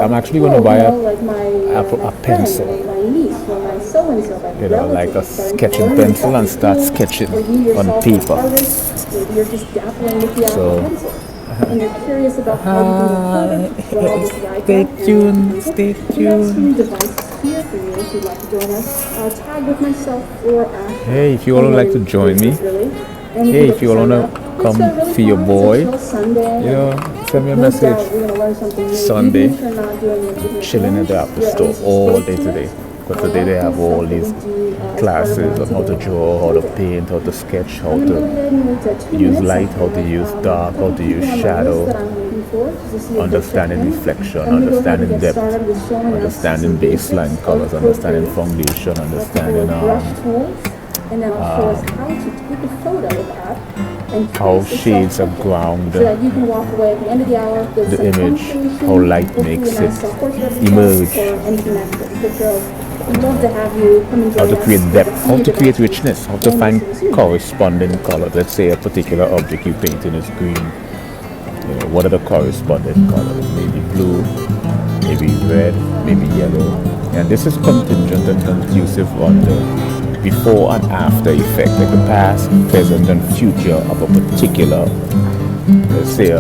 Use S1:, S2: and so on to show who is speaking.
S1: I'm actually going to buy a pencil, like a sketching pencil, and start sketching on paper. So, stay tuned. Hey, if you all would like to join me, hey, if you all want to come see your boy, send me a message. Sunday, chilling at the Apple Store all day today. Because today they have all these classes on how to draw, how to paint, how to sketch, how to use light, how to use dark, how to use shadow, understanding reflection, understanding depth, understanding baseline colors, understanding foundation, understanding how shades are ground the image, how light makes it emerge. How to create depth, how to create richness, how to find corresponding colors. Let's say a particular object you painting is green. What are the corresponding colors? Maybe blue, maybe red, maybe yellow. And this is contingent and conclusive on the before and after effect, like the past, present, and future of a particular, let's say, a